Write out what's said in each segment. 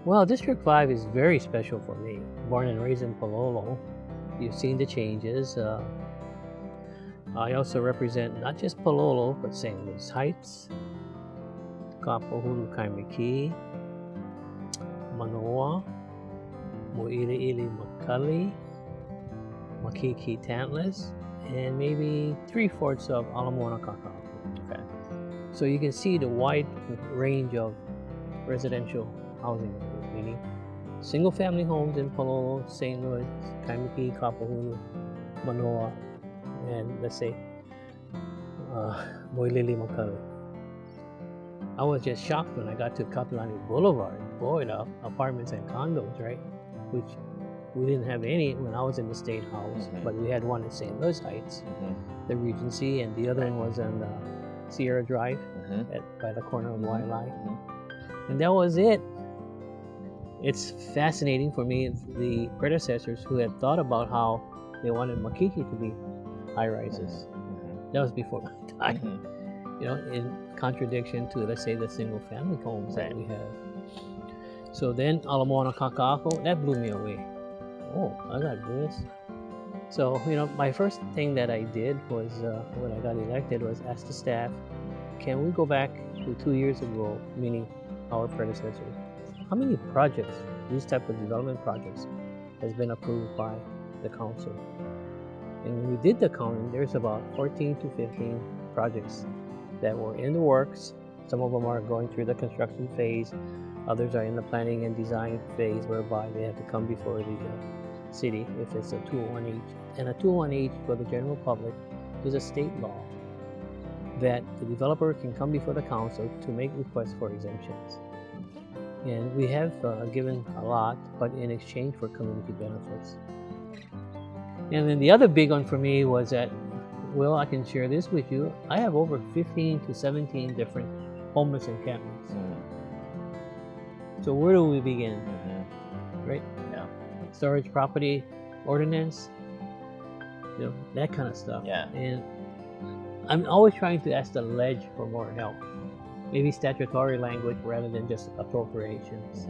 Well, District 5 is very special for me. Born and raised in Palolo, you've seen the changes. I also represent not just Palolo, but St. Louis Heights, Kapahulu Kaimiki, Manoa, Mo'ili'ili Makali, Makiki Tantless, and maybe 3/4 of Ala Moana Kaka'ako. Okay. So you can see the wide range of residential housing, meaning single-family homes in Palolo, St. Louis, Kaimiki, Kapahulu, Manoa, and let's say Mo'ili'ili Makali. I was just shocked when I got to Kapilani Boulevard. Boy, the apartments and condos, right? Which we didn't have any when I was in the State House, but we had one in St. Louis Heights, the Regency, and the other one was on Sierra Drive by the corner of Wailai. And that was it. It's fascinating for me, the predecessors who had thought about how they wanted Makiki to be high-rises. That was before my time. You know, in contradiction to, let's say, the single-family homes that we have. So then, Ala Moana Kaka'ako, that blew me away. Oh, I got this. So, you know, my first thing that I did was, when I got elected, was ask the staff, can we go back to 2 years ago, meaning our predecessors? How many projects, these type of development projects, has been approved by the council? And when we did the counting, there's about 14 to 15 projects that were in the works. Some of them are going through the construction phase. Others are in the planning and design phase, whereby they have to come before the city if it's a 201H. And a 201H for the general public is a state law that the developer can come before the council to make requests for exemptions. And we have given a lot, but in exchange for community benefits. And then the other big one for me was that, well, I can share this with you. I have over 15 to 17 different homeless encampments. So where do we begin? Right? Yeah. Storage property ordinance, you know, that kind of stuff. Yeah. And I'm always trying to ask the ledge for more help. Maybe statutory language rather than just appropriations.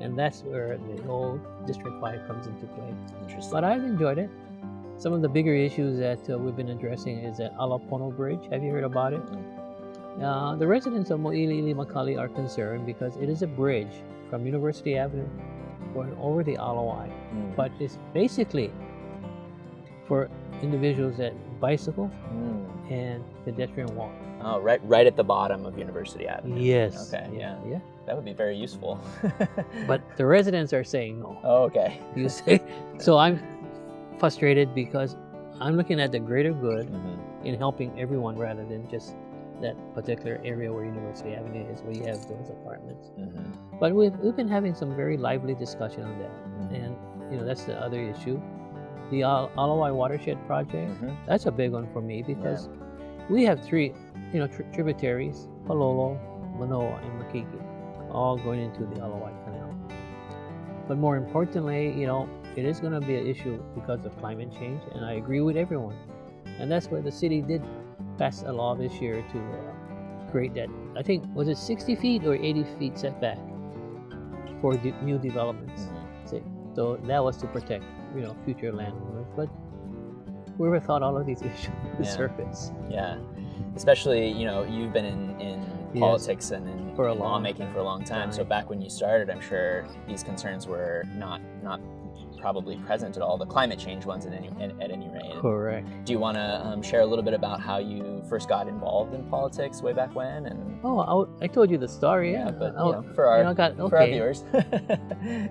And that's where the whole District 5 comes into play. Interesting. But I've enjoyed it. Some of the bigger issues that we've been addressing is that Alapono Bridge. Have you heard about it? The residents of Mo'ili'ili Makali are concerned because it is a bridge from University Avenue going over the Alawai. But it's basically for individuals that bicycle and pedestrian walk. Oh, right at the bottom of University Avenue. Yes. Okay, yeah. Yeah. That would be very useful. But the residents are saying no. Oh, okay. You say, so I'm frustrated because I'm looking at the greater good in helping everyone rather than just that particular area where University Avenue is, where you have those apartments. But we've been having some very lively discussion on that. And, you know, that's the other issue. The Alawai Watershed Project, that's a big one for me because we have three, you know, tributaries, Palolo, Manoa, and Makiki, all going into the Alawai Canal. But more importantly, you know, it is going to be an issue because of climate change, and I agree with everyone. And that's where the city did pass a law this year to create that, I think, was it 60 feet or 80 feet setback for new developments. So that was to protect, you know, future landowners. But whoever thought all of these issues would surface? Yeah, especially, you know, you've been in politics and in lawmaking for a long time. So back when you started, I'm sure these concerns were not probably present at all, the climate change ones at any rate. Correct. Do you want to share a little bit about how you first got involved in politics way back when? And I told you the story. Yeah, but you know, for our viewers.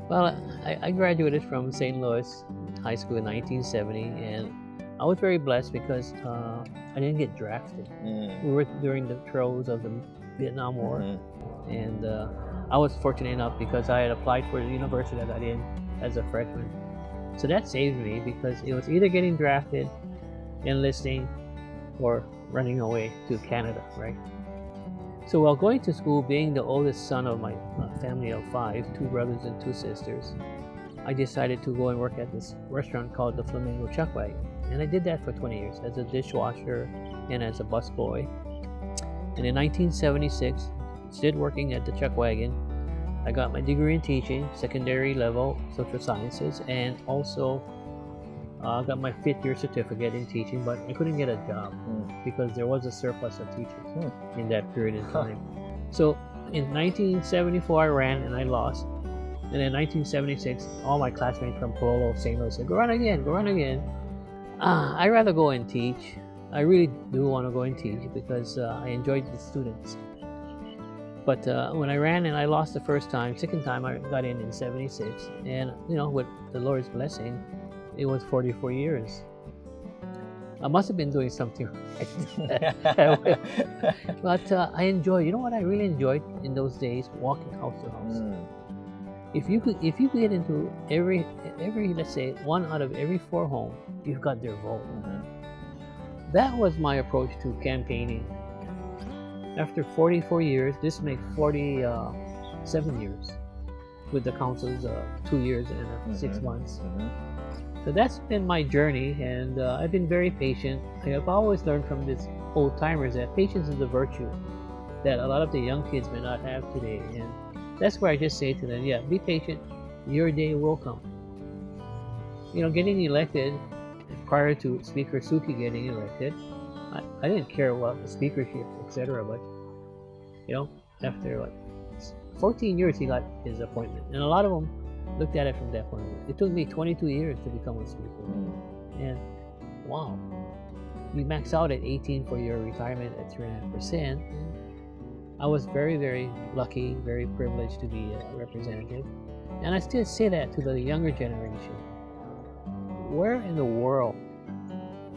Well, I graduated from St. Louis High School in 1970, and I was very blessed because I didn't get drafted. We were during the throes of the Vietnam War, and I was fortunate enough because I had applied for the university that I did as a freshman. So that saved me because it was either getting drafted, enlisting, or running away to Canada, right? So while going to school, being the oldest son of my family of 5, 2 brothers and 2 sisters, I decided to go and work at this restaurant called the Flamingo Chuck Wagon. And I did that for 20 years as a dishwasher and as a busboy. And in 1976, instead of working at the Chuck Wagon, I got my degree in teaching, secondary level social sciences, and also got my 5th year certificate in teaching, but I couldn't get a job because there was a surplus of teachers in that period of time. So in 1974, I ran and I lost. And in 1976, all my classmates from Polo, St. Louis said, go run again, go run again. I'd rather go and teach. I really do want to go and teach because I enjoyed the students. But when I ran and I lost the first time, second time I got in 76. And, you know, with the Lord's blessing, it was 44 years. I must have been doing something right. But I enjoyed, you know what I really enjoyed in those days? Walking house to house. If you could get into every let's say 1 out of every 4 homes, you've got their vote. That was my approach to campaigning. After 44 years, this makes 47 years with the council's 2 years and 6 months. So that's been my journey, and I've been very patient. I have always learned from these old timers that patience is a virtue that a lot of the young kids may not have today. And that's where I just say to them, yeah, be patient, your day will come. You know, getting elected, prior to Speaker Suki getting elected, I didn't care about the speakership, etc. But, you know, after 14 years he got his appointment. And a lot of them looked at it from that point of view. It took me 22 years to become a speaker. And wow, you max out at 18 for your retirement at 3.5%. I was very, very lucky, very privileged to be a representative. And I still say that to the younger generation. Where in the world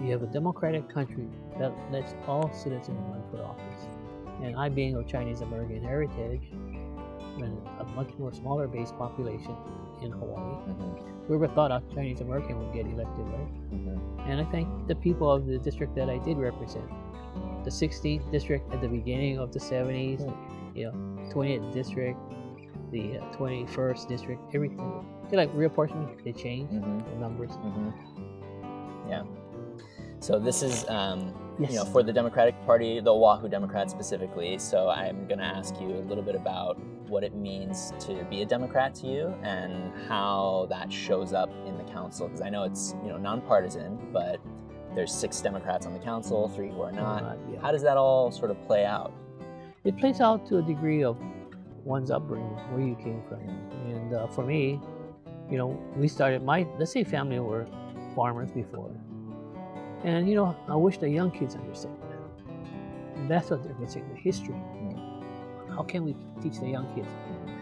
you have a democratic country that lets all citizens run for office? And I, being of Chinese American heritage, and a much more smaller base population in Hawaii, we were thought a Chinese American would get elected, right? And I thank the people of the district that I did represent. The 16th district at the beginning of the 70s, you know, 20th district, the 21st district, everything. They're like reapportionment, they change the numbers. Yeah. So this is, you know, for the Democratic Party, the Oahu Democrats specifically. So I'm going to ask you a little bit about what it means to be a Democrat to you and how that shows up in the council. Because I know it's, you know, nonpartisan, but there's 6 Democrats on the council, 3 who are not. How does that all sort of play out? It plays out to a degree of one's upbringing, where you came from. And for me, you know, we started, let's say family were farmers before. And, you know, I wish the young kids understand that. And that's what they're missing, the history. How can we teach the young kids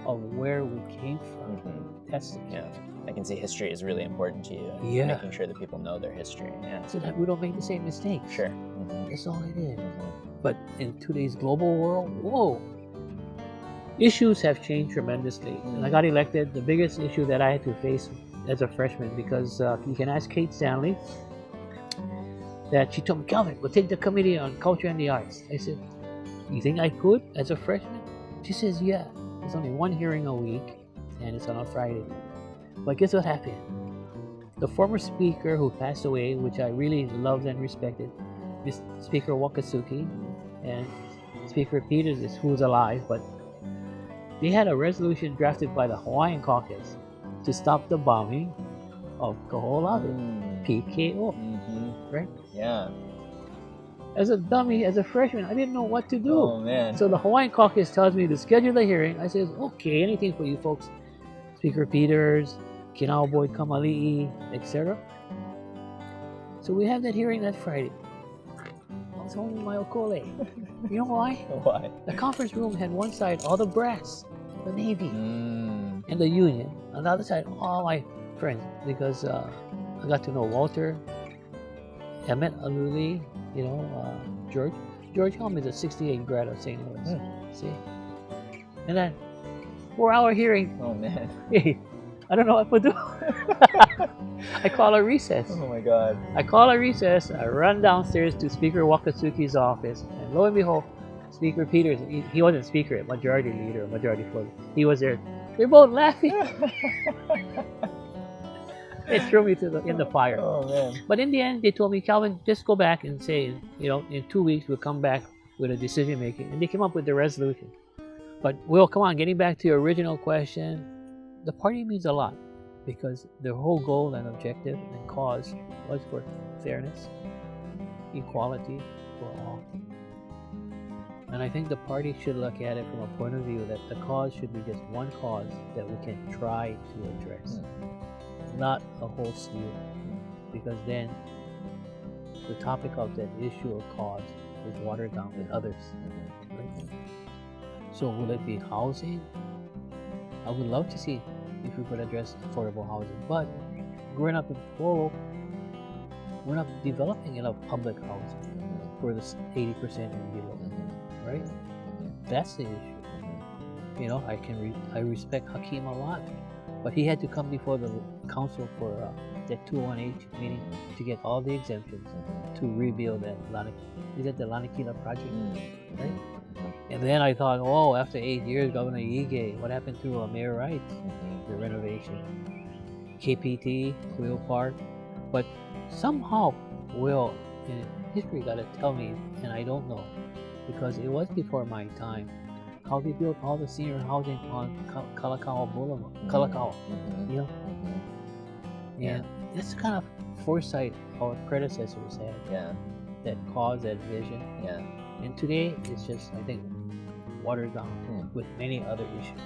of where we came from? That's the key. I can see history is really important to you. Making sure that people know their history. So that we don't make the same mistakes. Sure. That's all it is. But in today's global world, whoa, issues have changed tremendously. And I got elected, the biggest issue that I had to face as a freshman, because you can ask Kate Stanley, that she told me, Calvin, we'll take the committee on culture and the arts. I said, you think I could as a freshman? She says, yeah. There's only 1 hearing a week, and it's on a Friday. But guess what happened? The former speaker who passed away, which I really loved and respected, this Speaker Wakatsuki and Speaker Peters, who's alive, but they had a resolution drafted by the Hawaiian Caucus to stop the bombing of Kaho'olawe, PKO, right? Yeah. As a dummy, as a freshman, I didn't know what to do. Oh, man. So the Hawaiian Caucus tells me to schedule a hearing. I says, okay, anything for you folks. Speaker Peters, Kinao Boyd Kamali'i, etc. So we have that hearing that Friday. I was only my okole. You know why? Why? The conference room had one side all the brass, the Navy, and the Union. On the other side, all my friends, because I got to know Walter, Emmett Aluli, you know, George Helm is a 68 grad of St. Louis. See? And then 4-hour hearing. Oh, man. Hey, I don't know what to do. I call a recess. Oh, my God. I call a recess. I run downstairs to Speaker Wakatsuki's office. And lo and behold, Speaker Peters, he wasn't speaker, majority leader, majority floor. He was there. They're both laughing. It threw me in the fire. Oh, man. But in the end, they told me, Calvin, just go back and say, you know, in 2 weeks, we'll come back with a decision making. And they came up with the resolution. But Will, come on, getting back to your original question, the party means a lot because their whole goal and objective and cause was for fairness, equality for all. And I think the party should look at it from a point of view that the cause should be just one cause that we can try to address, not a whole slew, because then the topic of that issue or cause is watered down with others. Right? So will it be housing? I would love to see if we could address affordable housing, but growing up in Polo, we're not developing enough public housing for the 80% and below, right? That's the issue. You know, I respect Hakeem a lot, but he had to come before the council for that 218 meeting to get all the exemptions to rebuild that the Lanakila project, right? And then I thought, oh, after 8 years, Governor Ige, what happened to Mayor Wright? The renovation. KPT, Quill Park. But somehow, Will, in history got to tell me, and I don't know, because it was before my time, how they built all the senior housing on Kalakaua Boulevard. Kalakaua, you know? And that's the kind of foresight our predecessors had. Yeah. That caused that vision. Yeah. And today, it's just, I think, watered down with many other issues.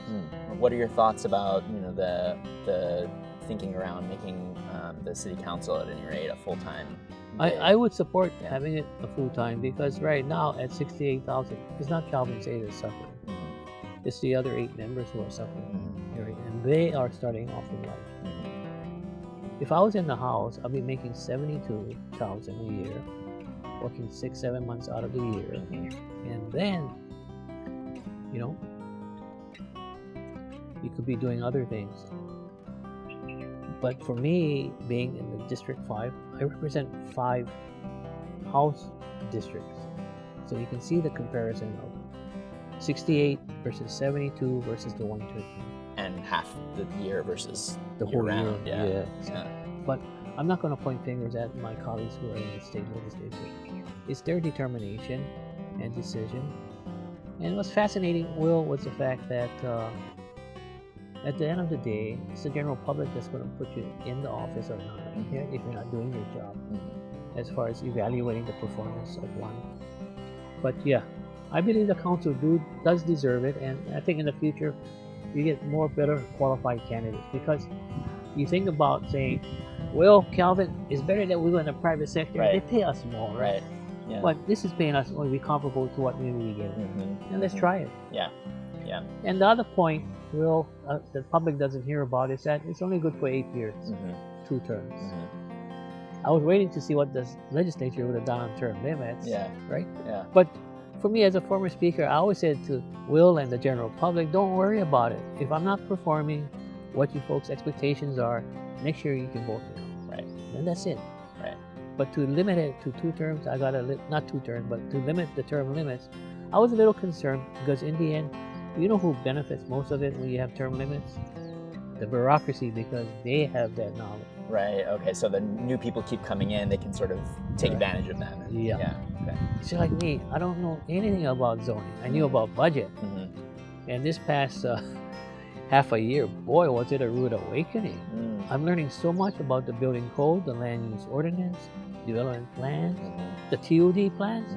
What are your thoughts about, you know, the thinking around making the city council at any rate a full-time? I would support having it a full-time because right now at 68,000, it's not Calvin Say that's suffering. It's the other 8 members who are suffering, and they are starting off in life. If I was in the house, I'd be making 72,000 a year, working 6-7 months out of the year, and then, you know, you could be doing other things. But for me, being in the District 5, I represent 5 house districts. So you can see the comparison of 68 versus 72 versus the 113. And half the year versus the whole round. year. Yeah. But I'm not going to point fingers at my colleagues who are in the state legislature. It's their determination and decision. And what's fascinating, Will, was the fact that at the end of the day, it's the general public that's going to put you in the office or not, if you're not doing your job, as far as evaluating the performance of one. But yeah, I believe the council does deserve it, and I think in the future, you get more better qualified candidates, because you think about saying, well, Calvin, it's better that we go in the private sector. They pay us more, right? Yeah. But this is paying us when we comparable to what we really get. And let's try it. Yeah. And the other point, Will, the public doesn't hear about is that it's only good for 8 years, 2 terms. I was waiting to see what the legislature would have done on term limits, right? Yeah. But for me, as a former speaker, I always said to Will and the general public, don't worry about it. If I'm not performing what you folks' expectations are, make sure you can vote me out. Right. And that's it. Right. But to limit it to 2 terms, I got not 2 terms, but to limit the term limits, I was a little concerned because in the end, you know who benefits most of it when you have term limits? The bureaucracy, because they have that knowledge. Right. Okay. So the new people keep coming in; they can sort of take advantage of that. Yeah. Okay. It's like me. I don't know anything about zoning. I knew about budget, and this past half a year, boy, was it a rude awakening. I'm learning so much about the building code, the land use ordinance, development plans, the TOD plans.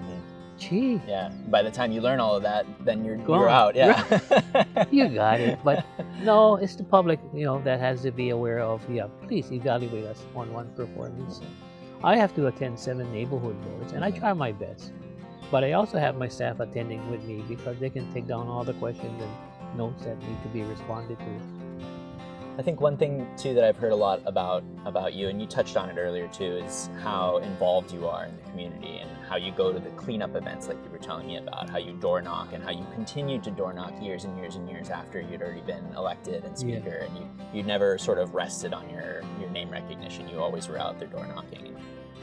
Gee. Yeah. By the time you learn all of that, then you're out. Yeah. You got it. But no, it's the public, that has to be aware of. Yeah, please evaluate us on one performance. I have to attend 7 neighborhood boards, and I try my best. But I also have my staff attending with me because they can take down all the questions and notes that need to be responded to. I think one thing too that I've heard a lot about you, and you touched on it earlier too, is how involved you are in the community and how you go to the cleanup events like you were telling me about, how you door knock and how you continued to door knock years and years and years after you'd already been elected and speaker, and you never sort of rested on your name recognition. You always were out there door knocking. And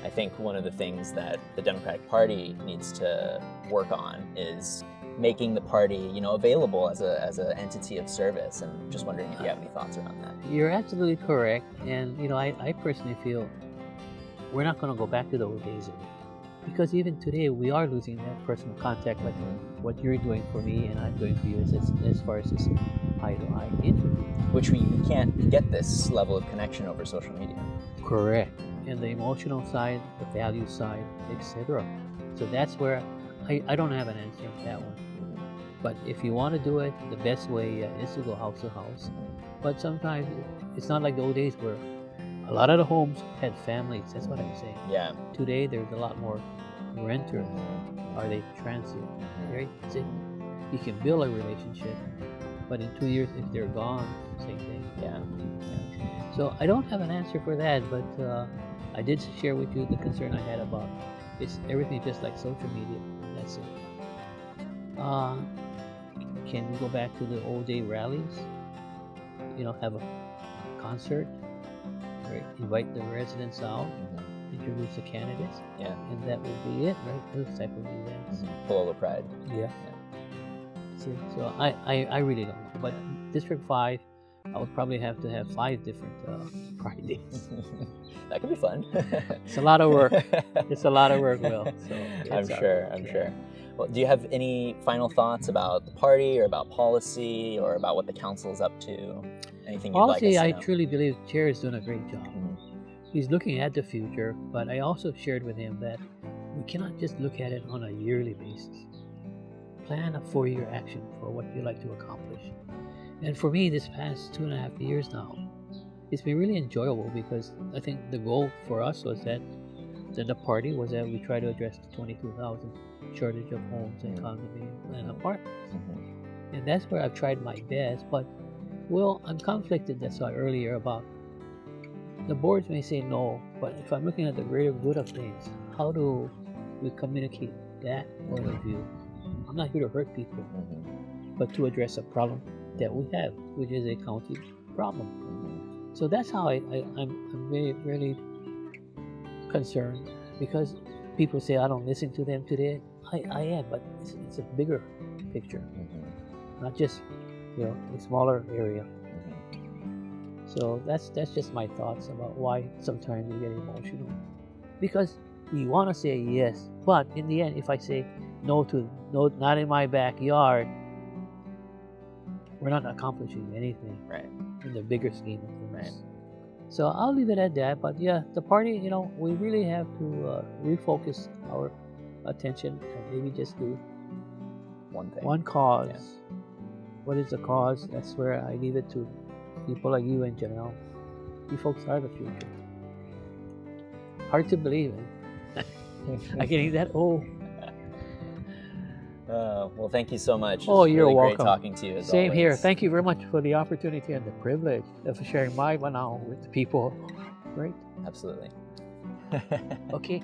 I think one of the things that the Democratic Party needs to work on is making the party, available as an entity of service, and just wondering if you have any thoughts around that. You're absolutely correct, and I personally feel we're not going to go back to those days again. Because even today, we are losing that personal contact, like what you're doing for me and I'm doing for you, as far as this eye-to-eye interview. Which you can't get this level of connection over social media. Correct. And the emotional side, the value side, etc. So that's where I don't have an answer on that one. But if you want to do it, the best way is to go house to house. But sometimes it's not like the old days where a lot of the homes had families. That's what I'm saying. Yeah. Today, there's a lot more renters. Are they transient? Right? So you can build a relationship, but in 2 years, if they're gone, same thing. Yeah. So I don't have an answer for that, but I did share with you the concern I had about it's everything just like social media. That's it. Can we go back to the old day rallies? Have a concert, right? Invite the residents out, introduce the candidates, and that would be it, right? Those type of events. Polo Pride. Yeah. See, so I really don't know. But District 5, I would probably have to have 5 different Pride days. That could be fun. It's a lot of work. It's a lot of work, Will. So I'm sure. Well, do you have any final thoughts about the party or about policy or about what the council is up to? Anything you'd like us to know? I truly believe the chair is doing a great job. He's looking at the future, but I also shared with him that we cannot just look at it on a yearly basis. Plan a 4-year action for what you'd like to accomplish. And for me, this past 2.5 years now, it's been really enjoyable because I think the goal for us was that the party was that we try to address the 22,000 shortage of homes and condominiums and apartments. And that's where I've tried my best, but I'm conflicted, that's why earlier, about the boards may say no, but if I'm looking at the greater good of things, how do we communicate that point of view? I'm not here to hurt people, but to address a problem that we have, which is a county problem. So that's how I'm really, really concerned, because people say I don't listen to them today. I am, but it's a bigger picture, not just a smaller area. So that's just my thoughts about why sometimes we get emotional, because we want to say yes, but in the end, if I say no, not in my backyard, we're not accomplishing anything, right, in the bigger scheme of things. Right. So I'll leave it at that. But yeah, the party, we really have to refocus our attention and maybe just do one thing, one cause. Yeah. What is the cause? That's where I leave it to people like you and Janelle. You folks are the future. Hard to believe, eh? I can eat that. Oh. Well, thank you so much. Oh, you're really welcome. Great talking to you. As Same always. here. Thank you very much for the opportunity and the privilege of sharing my one-hour with the people. Right? Absolutely. Okay.